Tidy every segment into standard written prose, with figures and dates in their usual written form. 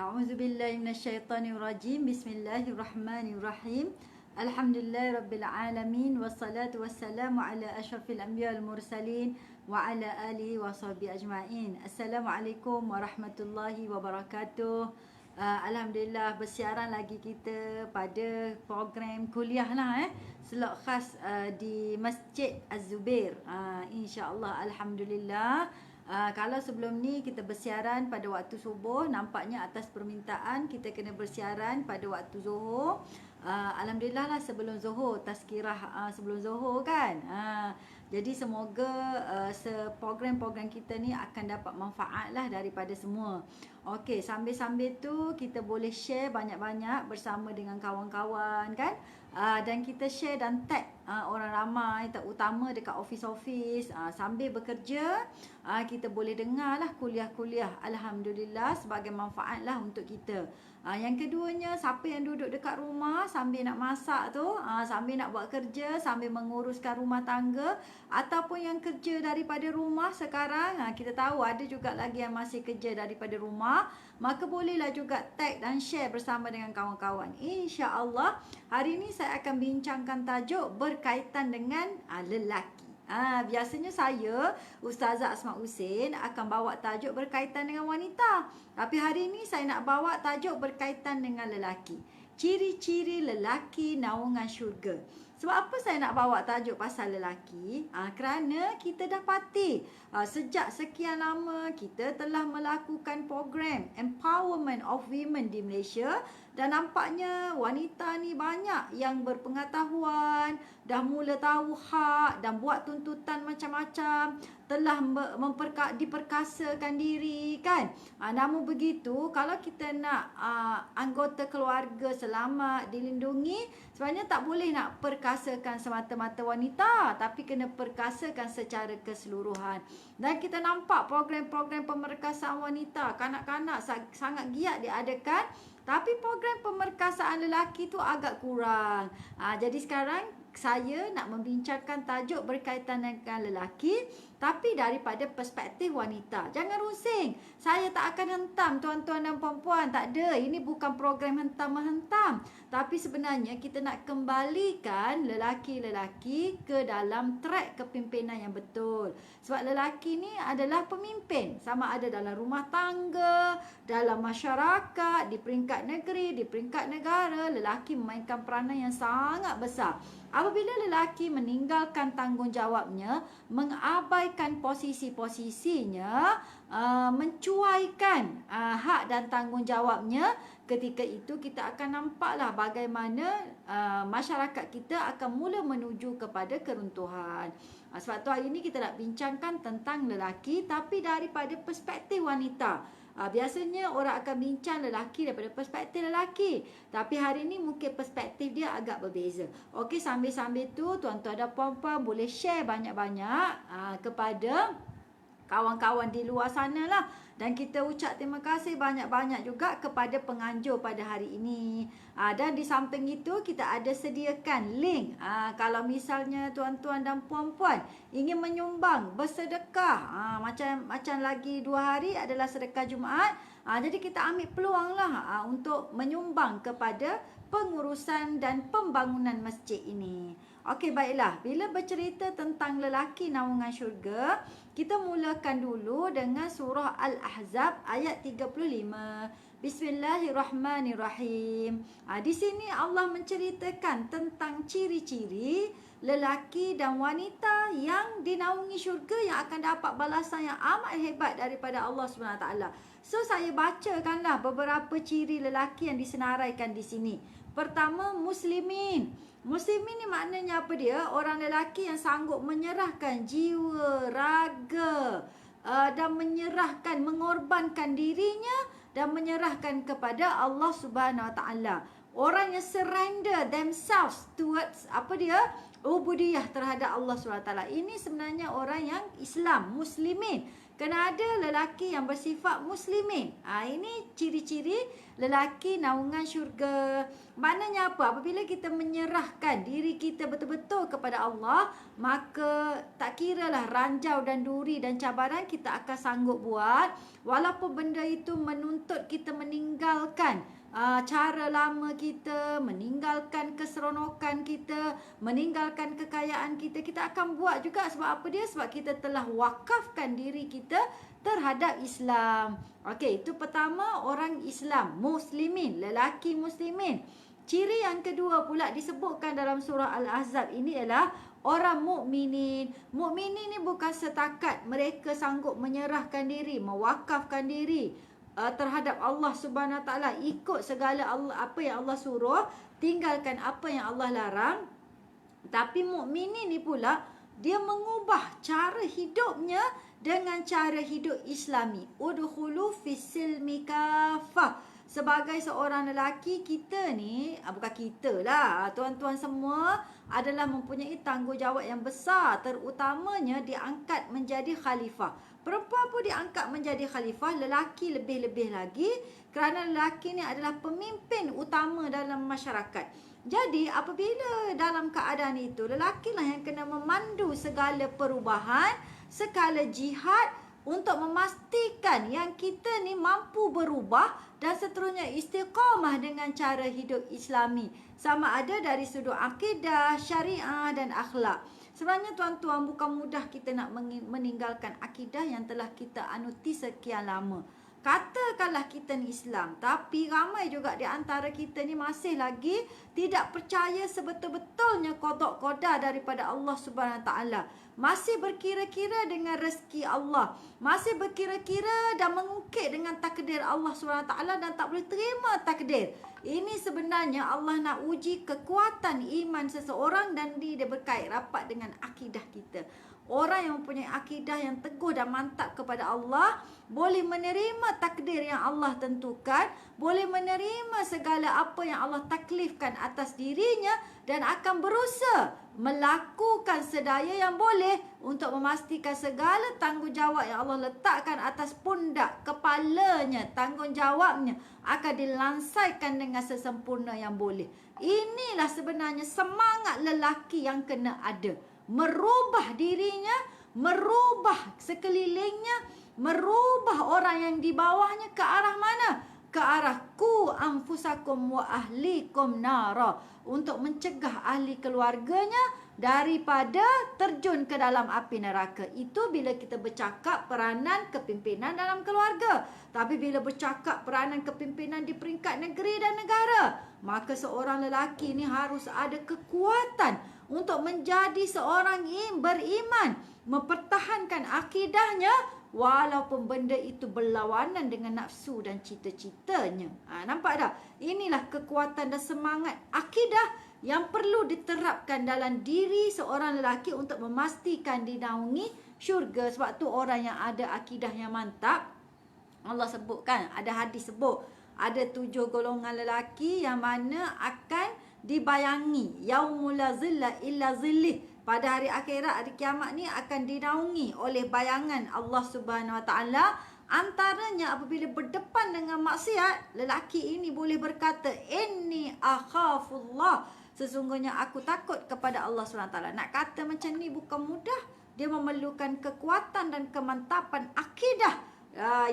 A'udzubillahi minasyaitonirrajim. Bismillahirrahmanirrahim. Alhamdulillahirabbil alamin wassalatu wassalamu ala asyrafil anbiya wal mursalin wa ala alihi washabihi ajmain. Assalamualaikum warahmatullahi wabarakatuh. Alhamdulillah bersiaran lagi kita pada program kuliah lah slot khas di Masjid Az-Zubair. Insya-Allah alhamdulillah. Kalau sebelum ni kita bersiaran pada waktu subuh, nampaknya atas permintaan kita kena bersiaran pada waktu Zuhur. Alhamdulillah lah sebelum Zuhur, tazkirah sebelum Zuhur kan. Jadi semoga program-program kita ni akan dapat manfaat lah daripada semua. Okey, sambil-sambil tu kita boleh share banyak-banyak bersama dengan kawan-kawan kan. Dan kita share dan tag orang ramai, terutama dekat office-office. Sambil bekerja, kita boleh dengar lah kuliah-kuliah. Alhamdulillah sebagai manfaat lah untuk kita. Yang keduanya, siapa yang duduk dekat rumah sambil nak masak tu, sambil nak buat kerja, sambil menguruskan rumah tangga, ataupun yang kerja daripada rumah sekarang, kita tahu ada juga lagi yang masih kerja daripada rumah, maka bolehlah juga tag dan share bersama dengan kawan-kawan. InsyaAllah hari ini saya akan bincangkan tajuk berkaitan dengan lelaki. Biasanya saya, Ustazah Asma Husin, akan bawa tajuk berkaitan dengan wanita. Tapi hari ini saya nak bawa tajuk berkaitan dengan lelaki. Ciri-ciri lelaki naungan syurga. Sebab apa saya nak bawa tajuk pasal lelaki? Kerana kita dapati sejak sekian lama kita telah melakukan program Empowerment of Women di Malaysia. Dan nampaknya wanita ni banyak yang berpengetahuan, dah mula tahu hak dan buat tuntutan macam-macam, telah diperkasakan diri kan. Namun begitu, kalau kita nak anggota keluarga selamat, dilindungi, sebenarnya tak boleh nak perkasakan semata-mata wanita, tapi kena perkasakan secara keseluruhan. Dan kita nampak program-program pemerkasaan wanita, kanak-kanak sangat giat diadakan, tapi program pemerkasaan lelaki tu agak kurang. Jadi sekarang saya nak membincangkan tajuk berkaitan dengan lelaki, tapi daripada perspektif wanita. Jangan rusing. Saya tak akan hentam tuan-tuan dan puan-puan. Tak ada. Ini bukan program hentam-hentam. Tapi sebenarnya kita nak kembalikan lelaki-lelaki ke dalam track kepimpinan yang betul. Sebab lelaki ni adalah pemimpin. Sama ada dalam rumah tangga, dalam masyarakat, di peringkat negeri, di peringkat negara. Lelaki memainkan peranan yang sangat besar. Apabila lelaki meninggalkan tanggungjawabnya, mengabaikan posisi-posisinya, mencuaikan hak dan tanggungjawabnya, ketika itu kita akan nampaklah bagaimana masyarakat kita akan mula menuju kepada keruntuhan. Sebab tu hari ini kita nak bincangkan tentang lelaki, tapi daripada perspektif wanita. Biasanya orang akan bincang lelaki daripada perspektif lelaki, tapi hari ini mungkin perspektif dia agak berbeza. Okey, sambil-sambil tu tuan-tuan dan puan-puan boleh share banyak-banyak kepada kawan-kawan di luar sana lah. Dan kita ucap terima kasih banyak-banyak juga kepada penganjur pada hari ini. Dan di samping itu kita ada sediakan link. Kalau misalnya tuan-tuan dan puan-puan ingin menyumbang, bersedekah. Macam lagi 2 hari adalah sedekah Jumaat. Jadi kita ambil peluang lah untuk menyumbang kepada pengurusan dan pembangunan masjid ini. Okey, baiklah. Bila bercerita tentang lelaki naungan syurga, kita mulakan dulu dengan surah Al-Ahzab ayat 35. Bismillahirrahmanirrahim. Di sini Allah menceritakan tentang ciri-ciri lelaki dan wanita yang dinaungi syurga, yang akan dapat balasan yang amat hebat daripada Allah SWT. So, saya bacakanlah beberapa ciri lelaki yang disenaraikan di sini. Pertama, muslimin. Muslimin ni maknanya apa dia? Orang lelaki yang sanggup menyerahkan jiwa, raga dan menyerahkan, mengorbankan dirinya dan menyerahkan kepada Allah Subhanahu Wa Taala. Orang yang surrender themselves towards apa dia? Ubudiyah terhadap Allah Subhanahu Wa Taala. Ini sebenarnya orang yang Islam, muslimin. Kena ada lelaki yang bersifat muslimin. Ini ciri-ciri lelaki naungan syurga. Maknanya apa? Apabila kita menyerahkan diri kita betul-betul kepada Allah, maka tak kiralah ranjau dan duri dan cabaran kita akan sanggup buat. Walaupun benda itu menuntut kita meninggalkan cara lama kita, meninggalkan keseronokan kita, meninggalkan kekayaan kita, kita akan buat juga. Sebab apa dia? Sebab kita telah wakafkan diri kita terhadap Islam. Okey, itu pertama, orang Islam, muslimin, lelaki muslimin. Ciri yang kedua pula disebutkan dalam surah Al-Ahzab ini ialah orang mukminin. Mukminin ni bukan setakat mereka sanggup menyerahkan diri, mewakafkan diri terhadap Allah Subhanahu Wa Taala, ikut segala apa yang Allah suruh, tinggalkan apa yang Allah larang. Tapi mukminin ni pula dia mengubah cara hidupnya dengan cara hidup Islami. Udkhulu fis-silmi kafah. Sebagai seorang lelaki, kita ni, bukan kita lah, tuan-tuan semua adalah mempunyai tanggungjawab yang besar. Terutamanya diangkat menjadi khalifah. Perempuan pun diangkat menjadi khalifah, lelaki lebih-lebih lagi. Kerana lelaki ni adalah pemimpin utama dalam masyarakat. Jadi apabila dalam keadaan itu, lelakilah yang kena memandu segala perubahan, segala jihad untuk memastikan yang kita ni mampu berubah dan seterusnya istiqamah dengan cara hidup Islami. Sama ada dari sudut akidah, syariah dan akhlak. Sebenarnya tuan-tuan, bukan mudah kita nak meninggalkan akidah yang telah kita anuti sekian lama. Katakanlah kita ni Islam, tapi ramai juga di antara kita ni masih lagi tidak percaya sebetul-betulnya qada qadar daripada Allah Subhanahu Taala. Masih berkira-kira dengan rezeki Allah, masih berkira-kira dan mengukir dengan takdir Allah Subhanahu Taala dan tak boleh terima takdir. Ini sebenarnya Allah nak uji kekuatan iman seseorang dan dia berkait rapat dengan akidah kita. Orang yang mempunyai akidah yang teguh dan mantap kepada Allah boleh menerima takdir yang Allah tentukan, boleh menerima segala apa yang Allah taklifkan atas dirinya dan akan berusaha melakukan sedaya yang boleh untuk memastikan segala tanggungjawab yang Allah letakkan atas pundak kepalanya, tanggungjawabnya akan dilansaikan dengan sesempurna yang boleh. Inilah sebenarnya semangat lelaki yang kena ada. Merubah dirinya, merubah sekelilingnya, merubah orang yang di bawahnya ke arah mana? Ke arah ku anfusakum wa ahlikum nara, untuk mencegah ahli keluarganya daripada terjun ke dalam api neraka. Itu bila kita bercakap peranan kepimpinan dalam keluarga. Tapi bila bercakap peranan kepimpinan di peringkat negeri dan negara, maka seorang lelaki ni harus ada kekuatan untuk menjadi seorang beriman, mempertahankan akidahnya walaupun benda itu berlawanan dengan nafsu dan cita-citanya. Nampak tak? Inilah kekuatan dan semangat akidah yang perlu diterapkan dalam diri seorang lelaki untuk memastikan dinaungi syurga. Sebab tu orang yang ada akidah yang mantap, Allah sebutkan, ada hadis sebut, ada 7 golongan lelaki yang mana akan dibayangi yaumul la zilla illa zillih. Pada hari akhirat, hari kiamat ni akan dinaungi oleh bayangan Allah Subhanahu Wa Taala. Antaranya apabila berdepan dengan maksiat, lelaki ini boleh berkata, inni akhafullah, sesungguhnya aku takut kepada Allah Subhanahu Wa Taala. Nak kata macam ni bukan mudah. Dia memerlukan kekuatan dan kemantapan akidah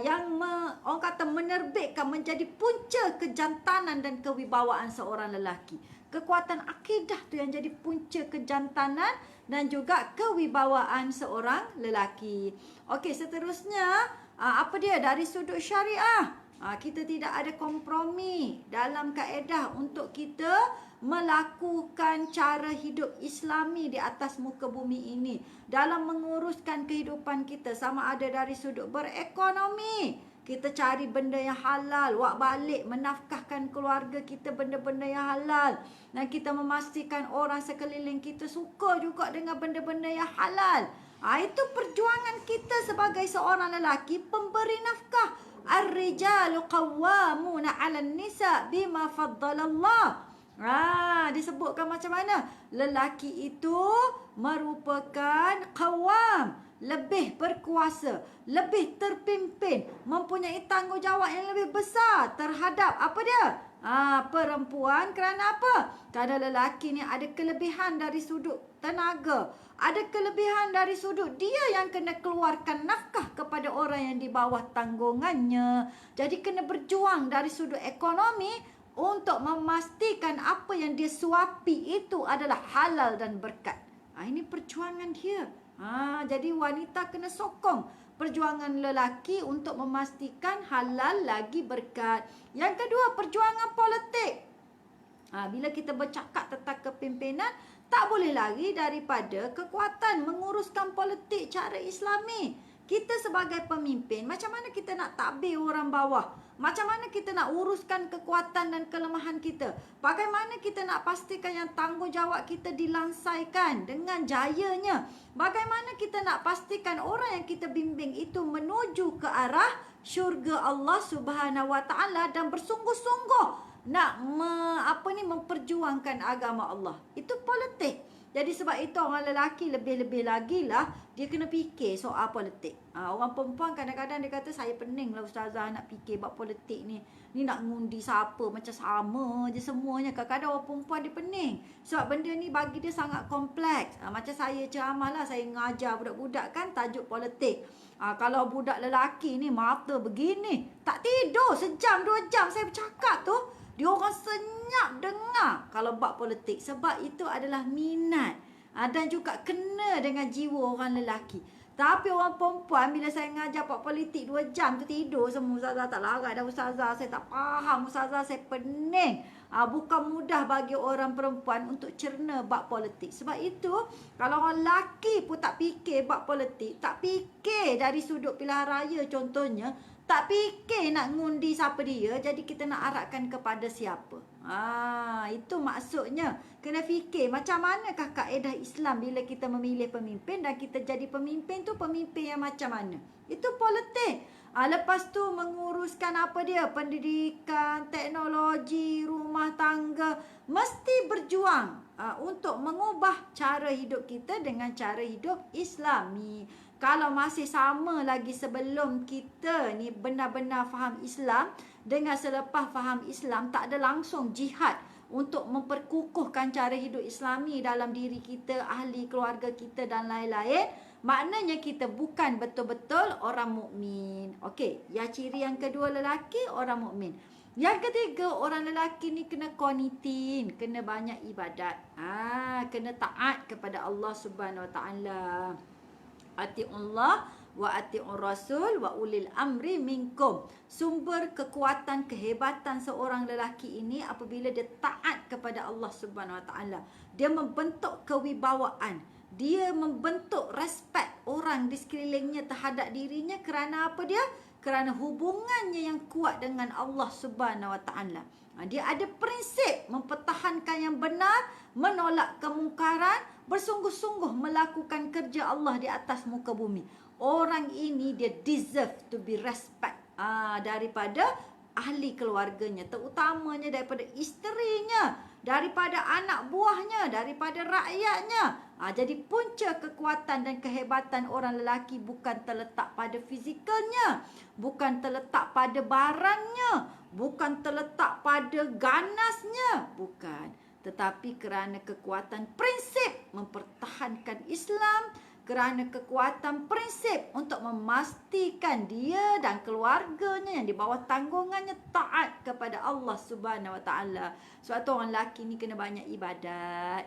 yang orang kata menerbitkan menjadi punca kejantanan dan kewibawaan seorang lelaki. Kekuatan akidah tu yang jadi punca kejantanan dan juga kewibawaan seorang lelaki. Okey, seterusnya apa dia? Dari sudut syariah, kita tidak ada kompromi dalam kaedah untuk kita melakukan cara hidup Islami di atas muka bumi ini. Dalam menguruskan kehidupan kita, sama ada dari sudut berekonomi, kita cari benda yang halal, wak balik menafkahkan keluarga kita benda-benda yang halal. Dan kita memastikan orang sekeliling kita suka juga dengan benda-benda yang halal. Itu perjuangan kita sebagai seorang lelaki pemberi nafkah. Ar-rijalu qawwamuna 'alan nisa bima faddalallah. Disebutkan macam mana? Lelaki itu merupakan qawwam, lebih berkuasa, lebih terpimpin, mempunyai tanggungjawab yang lebih besar terhadap apa dia? Perempuan. Kerana apa? Kerana lelaki ni ada kelebihan dari sudut tenaga, ada kelebihan dari sudut dia yang kena keluarkan nafkah kepada orang yang di bawah tanggungannya. Jadi kena berjuang dari sudut ekonomi untuk memastikan apa yang dia suapi itu adalah halal dan berkat. Ini perjuangan dia. Jadi wanita kena sokong perjuangan lelaki untuk memastikan halal lagi berkat. Yang kedua, perjuangan politik. Bila kita bercakap tentang kepimpinan, tak boleh lari daripada kekuatan menguruskan politik cara Islami. Kita sebagai pemimpin, macam mana kita nak takbir orang bawah? Macam mana kita nak uruskan kekuatan dan kelemahan kita? Bagaimana kita nak pastikan yang tanggungjawab kita dilansaikan dengan jayanya? Bagaimana kita nak pastikan orang yang kita bimbing itu menuju ke arah syurga Allah Subhanahu Wa Taala dan bersungguh-sungguh nak memperjuangkan agama Allah? Itu politik. Jadi sebab itu orang lelaki lebih-lebih lagi lah dia kena fikir soal politik. Orang perempuan kadang-kadang dia kata, saya pening lah ustazah nak fikir buat politik ni. Ni nak ngundi siapa, macam sama je semuanya. Kadang-kadang orang perempuan dia pening. Sebab benda ni bagi dia sangat kompleks. Macam saya ceramah lah, saya ngajar budak-budak kan tajuk politik. Kalau budak lelaki ni mata begini, tak tidur sejam 2 jam saya bercakap tu. Dia orang senyap dengar kalau bab politik. Sebab itu adalah minat. Dan juga kena dengan jiwa orang lelaki. Tapi orang perempuan bila saya ngajar bab politik 2 jam tu tidur semua. Ustazah tak larat dah ustazah. Saya tak faham ustazah. Saya pening. Bukan mudah bagi orang perempuan untuk cerna bab politik. Sebab itu kalau orang lelaki pun tak fikir bab politik. Tak fikir dari sudut pilihan raya contohnya. Tak fikir nak ngundi siapa dia. Jadi kita nak arahkan kepada siapa. Itu maksudnya. Kena fikir macam manakah kaedah Islam bila kita memilih pemimpin. Dan kita jadi pemimpin tu pemimpin yang macam mana. Itu politik. Lepas tu menguruskan apa dia. Pendidikan, teknologi, rumah tangga. Mesti berjuang untuk mengubah cara hidup kita dengan cara hidup Islami. Kalau masih sama lagi sebelum kita ni benar-benar faham Islam, dengan selepas faham Islam tak ada langsung jihad untuk memperkukuhkan cara hidup Islami dalam diri kita, ahli keluarga kita dan lain-lain, maknanya kita bukan betul-betul orang mukmin. Okey, ya ciri yang kedua lelaki orang mukmin. Yang ketiga, orang lelaki ni kena qanitin, kena banyak ibadat. Kena taat kepada Allah Subhanahu Wa Taala. Ati'ullah wa ati'ur rasul wa ulil amri minkum. Sumber kekuatan, kehebatan seorang lelaki ini apabila dia taat kepada Allah Subhanahu Wa Taala. Dia membentuk kewibawaan. Dia membentuk respect orang di sekelilingnya terhadap dirinya. Kerana apa dia? Kerana hubungannya yang kuat dengan Allah Subhanahu Wa Taala. Dia ada prinsip mempertahankan yang benar, menolak kemungkaran, bersungguh-sungguh melakukan kerja Allah di atas muka bumi. Orang ini dia deserve to be respect daripada ahli keluarganya, terutamanya daripada isterinya, daripada anak buahnya, daripada rakyatnya. Jadi punca kekuatan dan kehebatan orang lelaki bukan terletak pada fizikalnya, bukan terletak pada barangnya, bukan terletak pada ganasnya, bukan. Tetapi kerana kekuatan prinsip mempertahankan Islam, kerana kekuatan prinsip untuk memastikan dia dan keluarganya yang di bawah tanggungannya taat kepada Allah Subhanahu Wa Taala. Sebab tu orang lelaki ni kena banyak ibadat.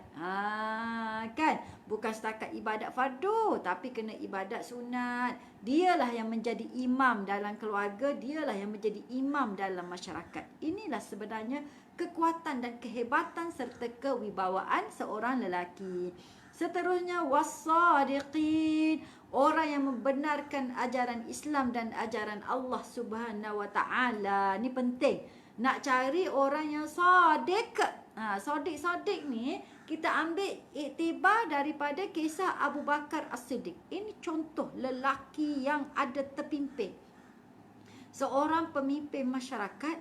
Kan? Bukan setakat ibadat fardu, tapi kena ibadat sunat. Dialah yang menjadi imam dalam keluarga, dialah yang menjadi imam dalam masyarakat. Inilah sebenarnya kekuatan dan kehebatan serta kewibawaan seorang lelaki. Seterusnya was-sadiqin, orang yang membenarkan ajaran Islam dan ajaran Allah Subhanahu Wa Taala. Ni penting. Nak cari orang yang sadiq. Sadiq ni kita ambil iktibar daripada kisah Abu Bakar As-Siddiq. Ini contoh lelaki yang ada terpimpin. Seorang pemimpin masyarakat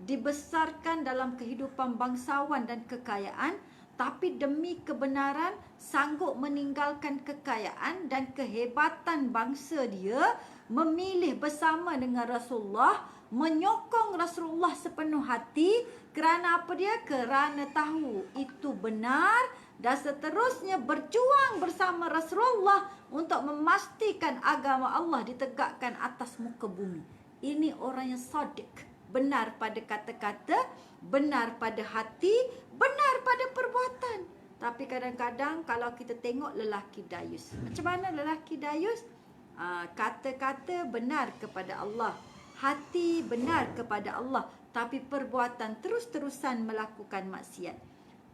dibesarkan dalam kehidupan bangsawan dan kekayaan, tapi demi kebenaran sanggup meninggalkan kekayaan dan kehebatan bangsa dia, memilih bersama dengan Rasulullah, menyokong Rasulullah sepenuh hati. Kerana apa dia? Kerana tahu itu benar, dan seterusnya berjuang bersama Rasulullah untuk memastikan agama Allah ditegakkan atas muka bumi. Ini orang yang sadiq, benar pada kata-kata, benar pada hati, benar pada perbuatan. Tapi kadang-kadang kalau kita tengok lelaki dayus, macam mana lelaki dayus? Kata-kata benar kepada Allah, hati benar kepada Allah, tapi perbuatan terus-terusan melakukan maksiat.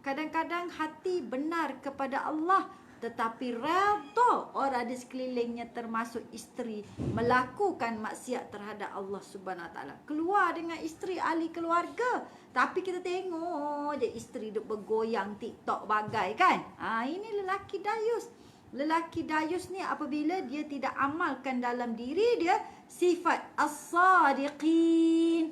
Kadang-kadang hati benar kepada Allah, tetapi redha orang di sekelilingnya termasuk isteri melakukan maksiat terhadap Allah Subhanahu Wa Taala. Keluar dengan isteri ahli keluarga, tapi kita tengok je isteri duk bergoyang TikTok bagai kan. Ini lelaki dayus. Lelaki dayus ni apabila dia tidak amalkan dalam diri dia sifat as-sadiqin.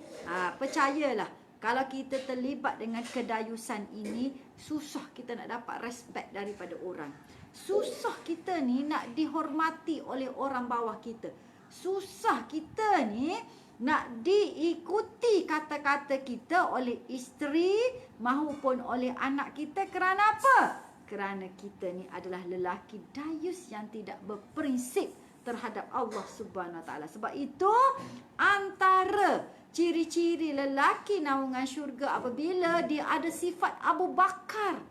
Percayalah, kalau kita terlibat dengan kedayusan ini, susah kita nak dapat respect daripada orang. Susah kita ni nak dihormati oleh orang bawah kita. Susah kita ni nak diikuti kata-kata kita oleh isteri maupun oleh anak kita. Kerana apa? Kerana kita ni adalah lelaki dayus yang tidak berprinsip terhadap Allah Subhanahu Wa Taala. Sebab itu antara ciri-ciri lelaki naungan syurga apabila dia ada sifat Abu Bakar,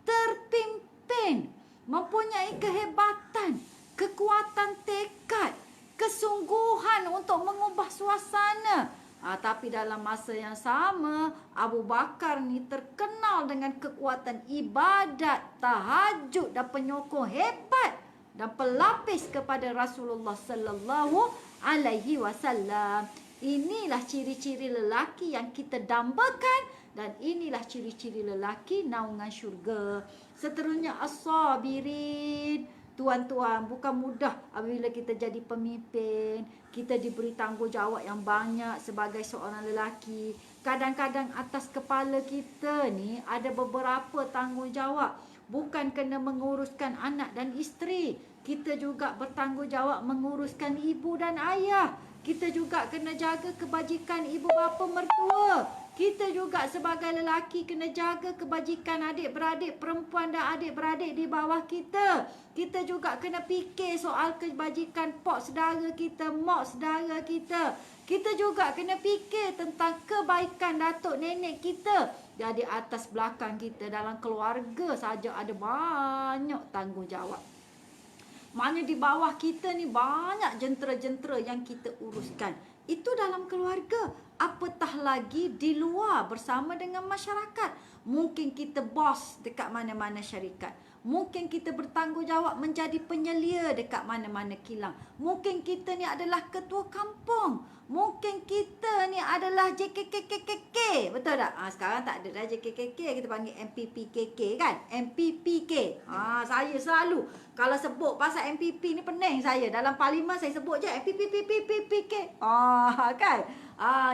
terpimpin, mempunyai kehebatan, kekuatan tekad, kesungguhan untuk mengubah suasana. Tapi dalam masa yang sama, Abu Bakar ni terkenal dengan kekuatan ibadat, tahajud dan penyokong hebat dan pelapis kepada Rasulullah sallallahu alaihi wasallam. Inilah ciri-ciri lelaki yang kita dambakan, dan inilah ciri-ciri lelaki naungan syurga. Seterusnya as-sabirin. Tuan-tuan, bukan mudah apabila kita jadi pemimpin. Kita diberi tanggungjawab yang banyak sebagai seorang lelaki. Kadang-kadang atas kepala kita ni ada beberapa tanggungjawab. Bukan kena menguruskan anak dan isteri. Kita juga bertanggungjawab menguruskan ibu dan ayah. Kita juga kena jaga kebajikan ibu bapa mertua. Kita juga sebagai lelaki kena jaga kebajikan adik-beradik perempuan dan adik-beradik di bawah kita. Kita juga kena fikir soal kebajikan pok saudara kita, mak saudara kita. Kita juga kena fikir tentang kebaikan datuk nenek kita. Jadi atas belakang kita dalam keluarga saja ada banyak tanggungjawab. Maknanya di bawah kita ni banyak jentera-jentera yang kita uruskan. Itu dalam keluarga. Apatah lagi di luar bersama dengan masyarakat. Mungkin kita bos dekat mana-mana syarikat. Mungkin kita bertanggungjawab menjadi penyelia dekat mana-mana kilang. Mungkin kita ni adalah ketua kampung. Mungkin kita ni adalah JKKKKK. Betul tak? Sekarang tak ada dah JKKK. Kita panggil MPPKK kan? MPPK. Saya selalu kalau sebut pasal MPP ni pening saya. Dalam parlimen saya sebut je MPPPPPK. Kan?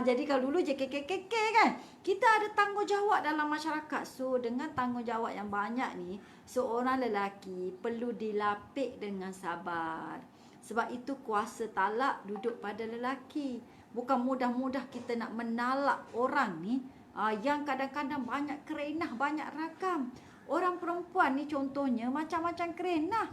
Jadi kalau dulu JKKKK kan? Kita ada tanggungjawab dalam masyarakat. So dengan tanggungjawab yang banyak ni, seorang lelaki perlu dilapik dengan sabar. Sebab itu kuasa talak duduk pada lelaki. Bukan mudah-mudah kita nak menalak orang ni yang kadang-kadang banyak kerenah, banyak ragam. Orang perempuan ni contohnya macam-macam kerenah.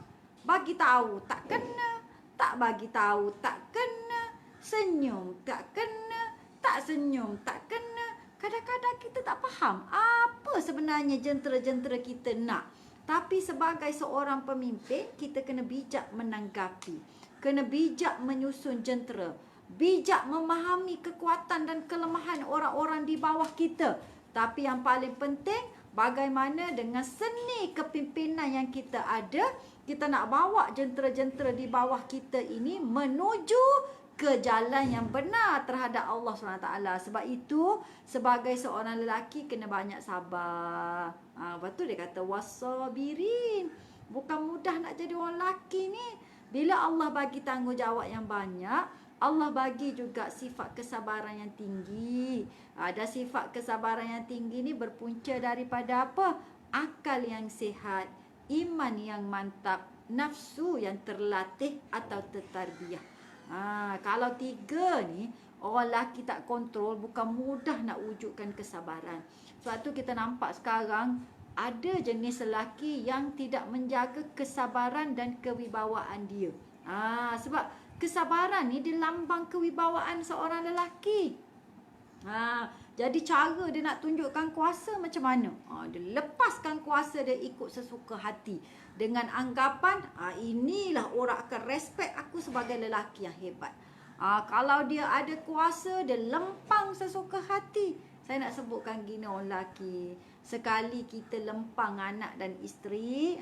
Bagi tahu tak kena, tak bagi tahu tak kena, senyum tak kena, tak senyum tak kena. Kadang-kadang kita tak faham apa sebenarnya jentera-jentera kita nak. Tapi sebagai seorang pemimpin, kita kena bijak menanggapi. Kena bijak menyusun jentera. Bijak memahami kekuatan dan kelemahan orang-orang di bawah kita. Tapi yang paling penting, bagaimana dengan seni kepimpinan yang kita ada, kita nak bawa jentera-jentera di bawah kita ini menuju ke jalan yang benar terhadap Allah SWT. Sebab itu, sebagai seorang lelaki kena banyak sabar. Lepas tu dia kata, wasabirin. Bukan mudah nak jadi orang lelaki ni. Bila Allah bagi tanggungjawab yang banyak, Allah bagi juga sifat kesabaran yang tinggi. Dan sifat kesabaran yang tinggi ni berpunca daripada apa? akal yang sihat, iman yang mantap, nafsu yang terlatih atau tertarbiyah. Kalau 3 ni orang lelaki tak kontrol, bukan mudah nak wujudkan kesabaran. Sebab tu kita nampak sekarang ada jenis lelaki yang tidak menjaga kesabaran dan kewibawaan dia. Sebab kesabaran ni dia lambang kewibawaan seorang lelaki. Jadi cara dia nak tunjukkan kuasa macam mana? Dia lepaskan kuasa dia ikut sesuka hati. Dengan anggapan, inilah orang akan respect aku sebagai lelaki yang hebat. Kalau dia ada kuasa, dia lempang sesuka hati. Saya nak sebutkan gini orang lelaki. Sekali kita lempang anak dan isteri,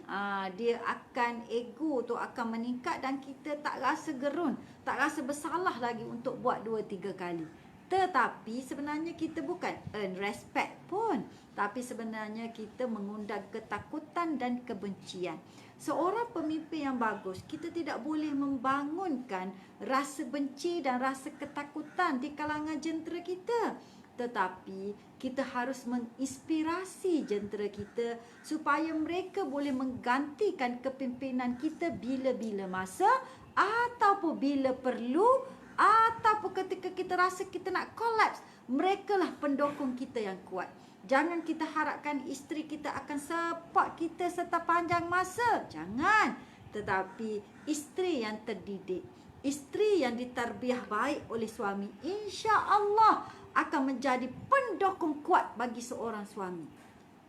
dia akan, ego tu akan meningkat dan kita tak rasa gerun, tak rasa bersalah lagi untuk buat 2-3 kali. Tetapi sebenarnya kita bukan earn respect pun, tapi sebenarnya kita mengundang ketakutan dan kebencian. Seorang pemimpin yang bagus, kita tidak boleh membangunkan rasa benci dan rasa ketakutan di kalangan jentera kita. Tetapi kita harus menginspirasi jentera kita supaya mereka boleh menggantikan kepimpinan kita bila-bila masa, ataupun bila perlu, ataupun ketika kita rasa kita nak collapse, mereka lah pendukung kita yang kuat. Jangan kita harapkan isteri kita akan support kita serta panjang masa. Jangan. Tetapi isteri yang terdidik, isteri yang ditarbiah baik oleh suami, insya-Allah akan menjadi pendukung kuat bagi seorang suami.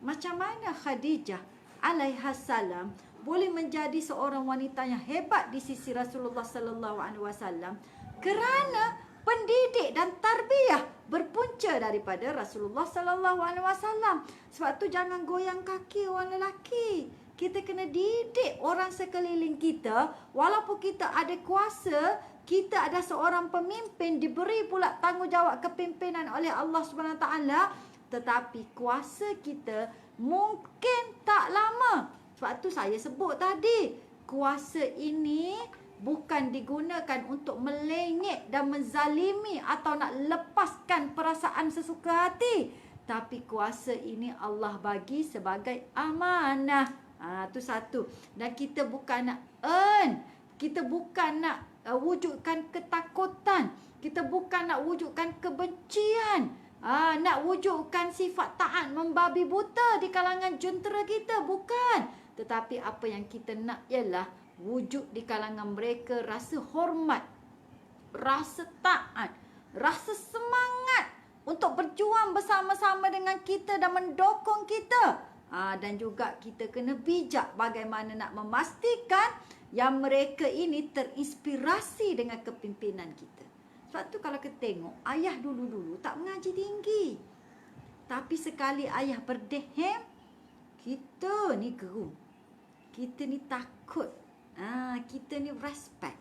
Macam mana Khadijah alaihissalam boleh menjadi seorang wanita yang hebat di sisi Rasulullah sallallahu alaihi wasallam? Kerana pendidik dan tarbiyah berpunca daripada Rasulullah sallallahu alaihi wasallam. Sebab tu jangan goyang kaki orang lelaki. Kita kena didik orang sekeliling kita. Walaupun kita ada kuasa, kita ada seorang pemimpin, diberi pula tanggungjawab kepimpinan oleh Allah SWT, tetapi kuasa kita mungkin tak lama. Sebab tu saya sebut tadi, kuasa ini bukan digunakan untuk melenyek dan menzalimi atau nak lepaskan perasaan sesuka hati. Tapi kuasa ini Allah bagi sebagai amanah. Tu satu. Dan kita bukan nak earn. Kita bukan nak wujudkan ketakutan. Kita bukan nak wujudkan kebencian. Nak wujudkan sifat taat membabi buta di kalangan jentera kita. Bukan. Tetapi apa yang kita nak ialah wujud di kalangan mereka rasa hormat, rasa taat, rasa semangat untuk berjuang bersama-sama dengan kita dan mendukung kita. Dan juga kita kena bijak bagaimana nak memastikan yang mereka ini terinspirasi dengan kepimpinan kita. Sebab tu kalau kita tengok, ayah dulu-dulu tak mengaji tinggi. Tapi sekali ayah berdehem, kita ni gerung. Kita ni takut. Kita ni respect.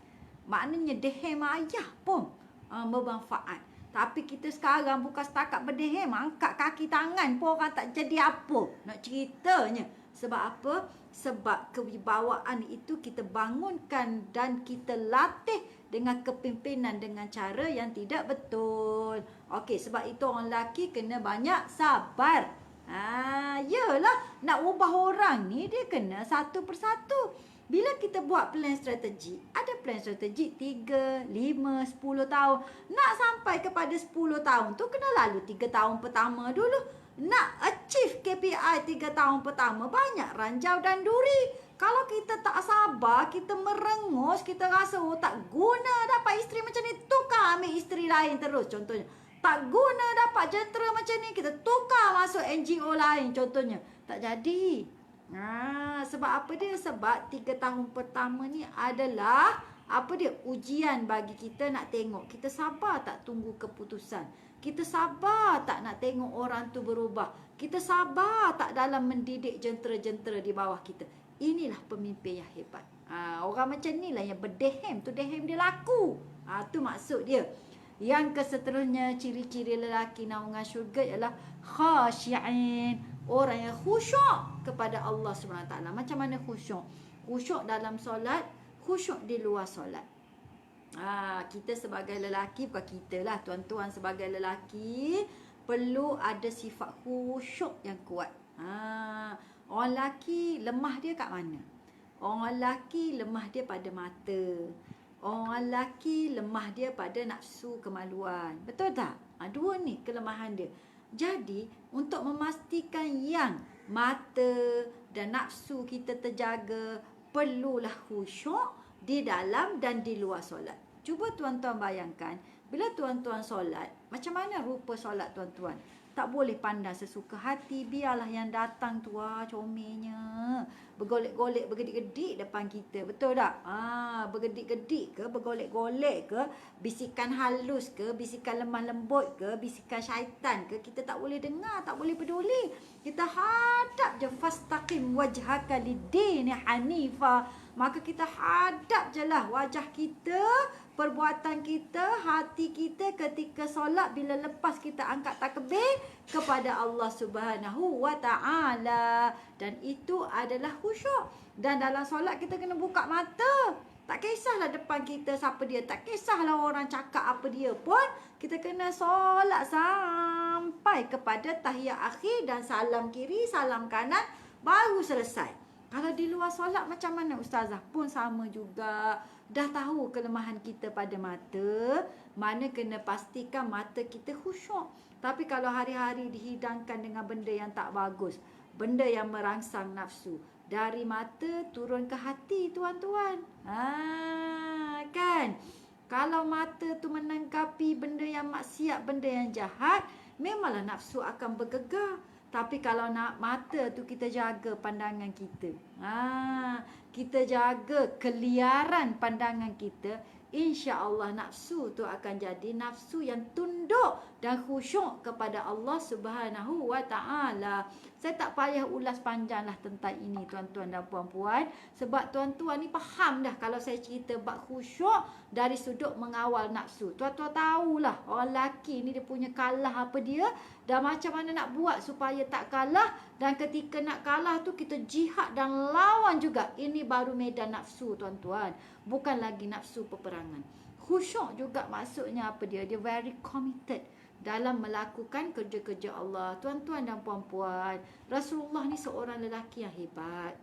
Maknanya dehem ayah pun bermanfaat. Tapi kita sekarang bukan setakat berdehem, angkat kaki tangan pun orang tak jadi apa. Nak ceritanya. Sebab apa? Sebab kewibawaan itu kita bangunkan dan kita latih dengan kepimpinan dengan cara yang tidak betul. Okey, sebab itu orang lelaki kena banyak sabar. Yelah, nak ubah orang ni dia kena satu persatu. Bila kita buat plan strategi, ada plan strategi 3, 5, 10 tahun. Nak sampai kepada 10 tahun tu kena lalu 3 tahun pertama dulu. Nak achieve KPI 3 tahun pertama, banyak ranjau dan duri. Kalau kita tak sabar, kita merengus, kita rasa tak guna dapat isteri macam ni, tukar ambil isteri lain terus contohnya. Tak guna dapat jentera macam ni, kita tukar masuk NGO lain contohnya. Tak jadi. Sebab apa dia? Sebab 3 tahun pertama ni adalah ujian bagi kita nak tengok kita sabar tak tunggu keputusan. Kita sabar tak nak tengok orang tu berubah. Kita sabar tak dalam mendidik jentera-jentera di bawah kita. Inilah pemimpin yang hebat. Orang macam ni lah yang berdehem tu, dehem dia laku. Tu maksud dia. Yang keseterusnya, ciri-ciri lelaki naungan syurga ialah khasyi'in. Orang yang khusyuk kepada Allah SWT. Macam mana khusyuk? Khusyuk dalam solat, khusyuk di luar solat. Kita sebagai lelaki, bukan kita lah, tuan-tuan sebagai lelaki, perlu ada sifat khusyuk yang kuat. Orang lelaki lemah dia kat mana? Orang lelaki lemah dia pada mata. Orang lelaki lemah dia pada nafsu kemaluan. Betul tak? Dua ni kelemahan dia. Jadi, untuk memastikan yang mata dan nafsu kita terjaga, perlulah khusyuk di dalam dan di luar solat. Cuba tuan-tuan bayangkan, bila tuan-tuan solat, macam mana rupa solat tuan-tuan? Tak boleh pandang sesuka hati. Biarlah yang datang tu comelnya, bergolek-golek, bergedik-gedik depan kita. Betul tak? Bergedik-gedik ke, bergolek-golek ke, bisikan halus ke, bisikan lemah lembut ke, bisikan syaitan ke, kita tak boleh dengar, tak boleh peduli. Kita hadap je, fastaqim wajhaka lid-dini hanifa. Maka kita hadap je lah wajah kita, perbuatan kita, hati kita ketika solat, bila lepas kita angkat takbir kepada Allah Subhanahu wa Ta'ala. Dan itu adalah khusyuk. Dan dalam solat kita kena buka mata. Tak kisahlah depan kita siapa dia, tak kisahlah orang cakap apa dia pun, kita kena solat sampai kepada tahiyat akhir dan salam kiri, salam kanan, baru selesai. Kalau di luar solat macam mana ustazah? Pun sama juga. Dah tahu kelemahan kita pada mata, mana kena pastikan mata kita khusyuk. Tapi kalau hari-hari dihidangkan dengan benda yang tak bagus, benda yang merangsang nafsu, dari mata turun ke hati tuan-tuan. Kan? Kalau mata tu menanggapi benda yang maksiat, benda yang jahat, memanglah nafsu akan bergegar. Tapi kalau nak mata tu kita jaga pandangan kita. Kita jaga keliaran pandangan kita, insya-Allah nafsu tu akan jadi nafsu yang tunduk dan khusyuk kepada Allah Subhanahu wa Ta'ala. Saya tak payah ulas panjanglah tentang ini tuan-tuan dan puan-puan, sebab tuan-tuan ni faham dah kalau saya cerita bab khusyuk dari sudut mengawal nafsu. Tuan-tuan tahulah orang lelaki ni dia punya kalah apa dia, dan macam mana nak buat supaya tak kalah. Dan ketika nak kalah tu kita jihad dan lawan juga. Ini baru medan nafsu tuan-tuan, bukan lagi nafsu peperangan. Khusyuk juga maksudnya apa dia? Dia very committed dalam melakukan kerja-kerja Allah. Tuan-tuan dan puan-puan, Rasulullah ni seorang lelaki yang hebat,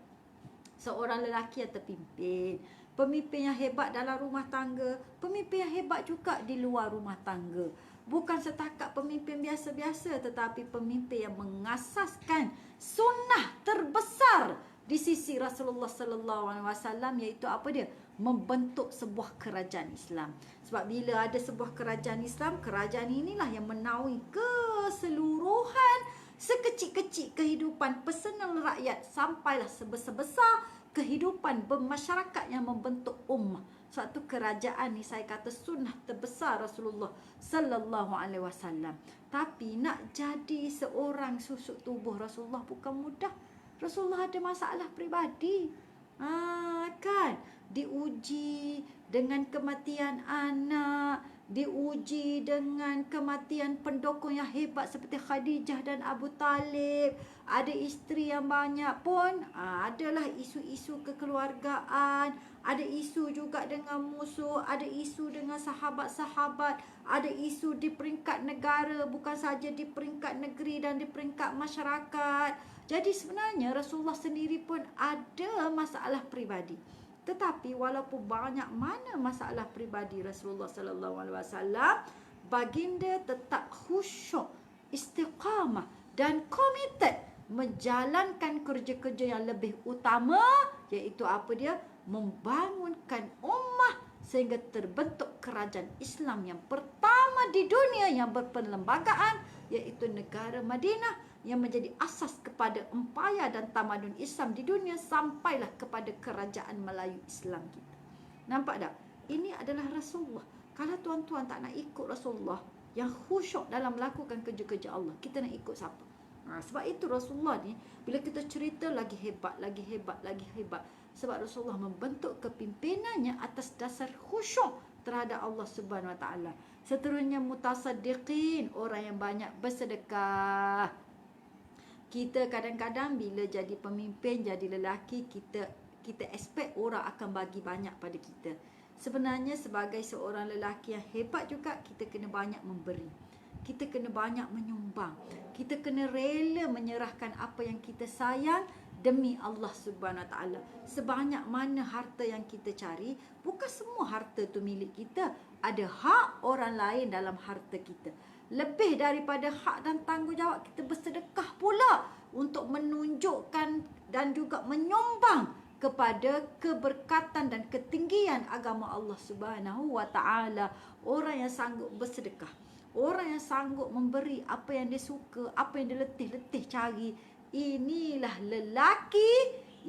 seorang lelaki yang terpimpin, pemimpin yang hebat dalam rumah tangga, pemimpin yang hebat juga di luar rumah tangga. Bukan setakat pemimpin biasa-biasa, tetapi pemimpin yang mengasaskan sunnah terbesar di sisi Rasulullah sallallahu alaihi wasallam, iaitu apa dia? Membentuk sebuah kerajaan Islam. Sebab bila ada sebuah kerajaan Islam, kerajaan inilah yang menaungi keseluruhan sekecil-kecil kehidupan personal rakyat sampailah sebesar-besar kehidupan bermasyarakat yang membentuk ummah. Suatu kerajaan ni saya kata sunnah terbesar Rasulullah sallallahu alaihi wasallam. Tapi nak jadi seorang susuk tubuh Rasulullah bukan mudah. Rasulullah ada masalah peribadi. Kan? Diuji dengan kematian anak, diuji dengan kematian pendukung yang hebat seperti Khadijah dan Abu Talib. Ada isteri yang banyak pun, adalah isu-isu kekeluargaan, ada isu juga dengan musuh, ada isu dengan sahabat-sahabat, ada isu di peringkat negara, bukan saja di peringkat negeri dan di peringkat masyarakat. Jadi sebenarnya Rasulullah sendiri pun ada masalah peribadi. Tetapi walaupun banyak mana masalah peribadi Rasulullah sallallahu alaihi wasallam, baginda tetap khusyuk, istiqamah dan committed menjalankan kerja-kerja yang lebih utama, iaitu apa dia? Membangunkan ummah sehingga terbentuk kerajaan Islam yang pertama di dunia yang berperlembagaan, iaitu negara Madinah, yang menjadi asas kepada empayar dan tamadun Islam di dunia sampailah kepada kerajaan Melayu Islam kita. Nampak tak? Ini adalah Rasulullah. Kalau tuan-tuan tak nak ikut Rasulullah yang khusyuk dalam melakukan kerja-kerja Allah, kita nak ikut siapa? Sebab itu Rasulullah ni, bila kita cerita lagi hebat, lagi hebat, lagi hebat. Sebab Rasulullah membentuk kepimpinannya atas dasar khusyuk terhadap Allah Subhanahu Wa Taala. Seterusnya mutasaddiqin, orang yang banyak bersedekah. Kita kadang-kadang bila jadi pemimpin, jadi lelaki, kita expect orang akan bagi banyak pada kita. Sebenarnya sebagai seorang lelaki yang hebat juga, kita kena banyak memberi. Kita kena banyak menyumbang. Kita kena rela menyerahkan apa yang kita sayang demi Allah Subhanahu Wa Taala. Sebanyak mana harta yang kita cari, bukan semua harta tu milik kita. Ada hak orang lain dalam harta kita. Lebih daripada hak dan tanggungjawab kita bersedekah pula untuk menunjukkan dan juga menyumbang kepada keberkatan dan ketinggian agama Allah Subhanahu Wa Taala. Orang yang sanggup bersedekah, orang yang sanggup memberi apa yang dia suka, apa yang dia letih-letih cari, inilah lelaki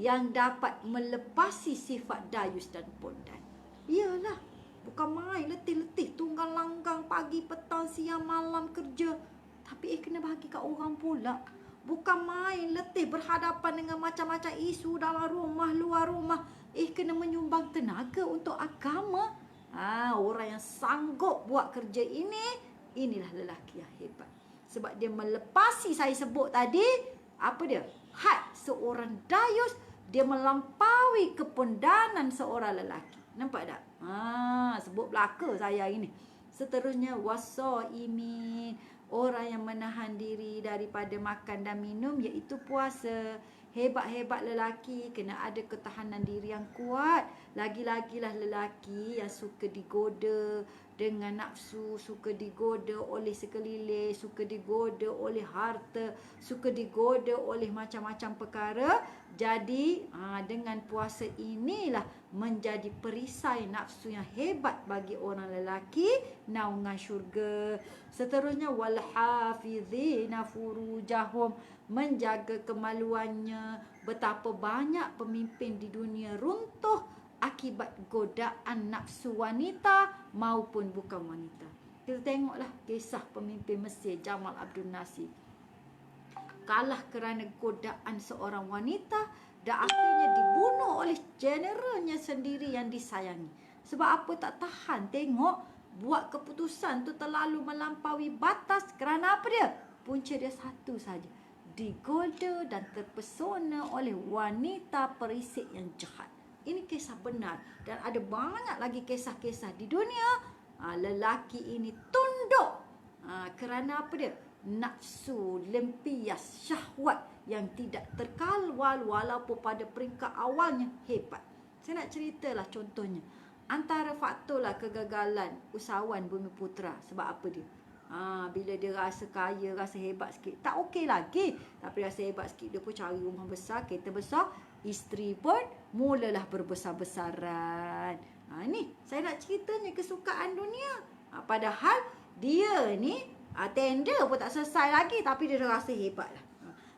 yang dapat melepasi sifat dayus dan pondan. Iyalah, bukan main letih-letih tunggang langgang pagi, petang, siang, malam kerja. Tapi kena bagi kat orang pula. Bukan main letih berhadapan dengan macam-macam isu dalam rumah, luar rumah. Kena menyumbang tenaga untuk agama. Orang yang sanggup buat kerja ini, inilah lelaki yang hebat. Sebab dia melepasi, saya sebut tadi, apa dia? Had seorang dayus, dia melampaui kepondanan seorang lelaki. Nampak tak? Sebut belaka saya ini. Seterusnya, wasaimin, orang yang menahan diri daripada makan dan minum, iaitu puasa. Hebat-hebat lelaki kena ada ketahanan diri yang kuat. Lagi-lagilah lelaki yang suka digoda dengan nafsu, suka digoda oleh sekeliling, suka digoda oleh harta, suka digoda oleh macam-macam perkara. Jadi dengan puasa inilah menjadi perisai nafsu yang hebat bagi orang lelaki, naungan syurga. Seterusnya, wal hafizina furujahum, menjaga kemaluannya. Betapa banyak pemimpin di dunia runtuh akibat godaan nafsu wanita maupun bukan wanita. Kita tengoklah kisah pemimpin Mesir Jamal Abdul Nasir. Kalah kerana godaan seorang wanita dan akhirnya dibunuh oleh generalnya sendiri yang disayangi. Sebab apa? Tak tahan tengok buat keputusan tu terlalu melampaui batas. Kerana apa dia? Punca dia satu saja, digoda dan terpesona oleh wanita perisik yang jahat. Ini kisah benar dan ada banyak lagi kisah-kisah di dunia. Lelaki ini tunduk kerana apa dia? Nafsu, lempias, syahwat yang tidak terkawal walaupun pada peringkat awalnya hebat. Saya nak ceritalah contohnya. Antara faktor lah kegagalan usahawan Bumiputera. Sebab apa dia? Bila dia rasa kaya, rasa hebat sikit, tak okey lagi. Tapi rasa hebat sikit, dia pun cari rumah besar, kereta besar. Isteri pun mulalah berbesar-besaran. Ni saya nak ceritanya kesukaan dunia. Padahal dia ni tender pun tak selesai lagi, tapi dia dah rasa hebat lah.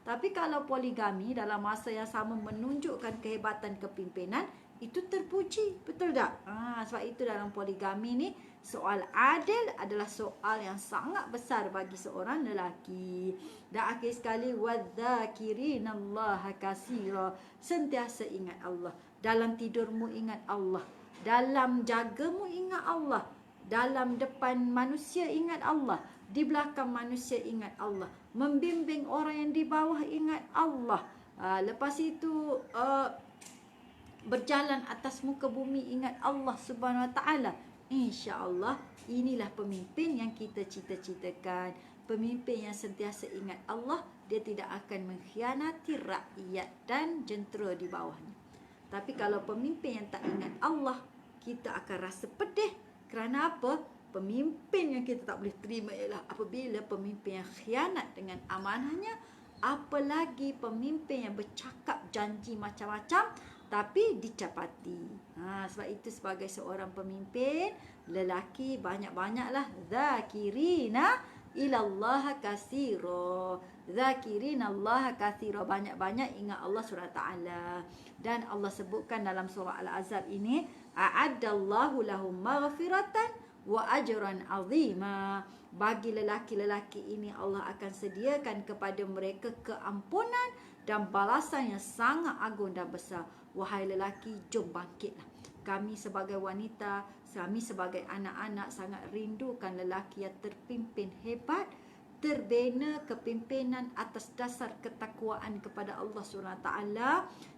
Tapi kalau poligami dalam masa yang sama menunjukkan kehebatan kepimpinan, itu terpuji, betul tak? Sebab itu dalam poligami ni, soal adil adalah soal yang sangat besar bagi seorang lelaki. Dan akhir sekali, wadzakirinallaha katsira, sentiasa ingat Allah. Dalam tidurmu ingat Allah, dalam jagamu ingat Allah, dalam depan manusia ingat Allah, di belakang manusia ingat Allah, membimbing orang yang di bawah ingat Allah. Lepas itu berjalan atas muka bumi ingat Allah Subhanahu Wa Taala. Insya-Allah inilah pemimpin yang kita cita-citakan. Pemimpin yang sentiasa ingat Allah, dia tidak akan mengkhianati rakyat dan jentera di bawahnya. Tapi kalau pemimpin yang tak ingat Allah, kita akan rasa pedih. Kerana apa? Pemimpin yang kita tak boleh terima ialah apabila pemimpin yang khianat dengan amanahnya, apalagi pemimpin yang bercakap janji macam-macam tapi dicapati. Sebab itu sebagai seorang pemimpin lelaki, banyak-banyaklah zakirina ilallaha katsira. Zakirina Allah katsira, banyak-banyak ingat Allah Subhanahu taala. Dan Allah sebutkan dalam surah Al-Ahzab ini, a'addallahu lahum maghfiratan wa ajran azima. Bagi lelaki-lelaki ini Allah akan sediakan kepada mereka keampunan dan balasan yang sangat agung dan besar. Wahai lelaki, jom bangkitlah. Kami sebagai wanita, kami sebagai anak-anak sangat rindukan lelaki yang terpimpin hebat, terbina kepimpinan atas dasar ketakwaan kepada Allah SWT.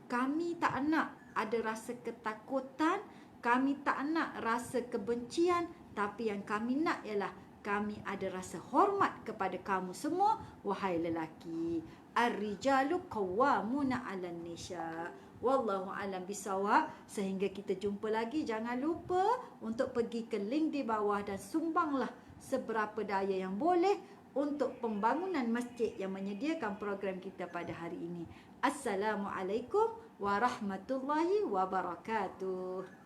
Kami tak nak ada rasa ketakutan, kami tak nak rasa kebencian, tapi yang kami nak ialah kami ada rasa hormat kepada kamu semua, wahai lelaki. Ar-rijalu qawwamuna 'alan nisa. Wallahu alam bisawab. Sehingga kita jumpa lagi, jangan lupa untuk pergi ke link di bawah dan sumbanglah seberapa daya yang boleh untuk pembangunan masjid yang menyediakan program kita pada hari ini. Assalamualaikum warahmatullahi wabarakatuh.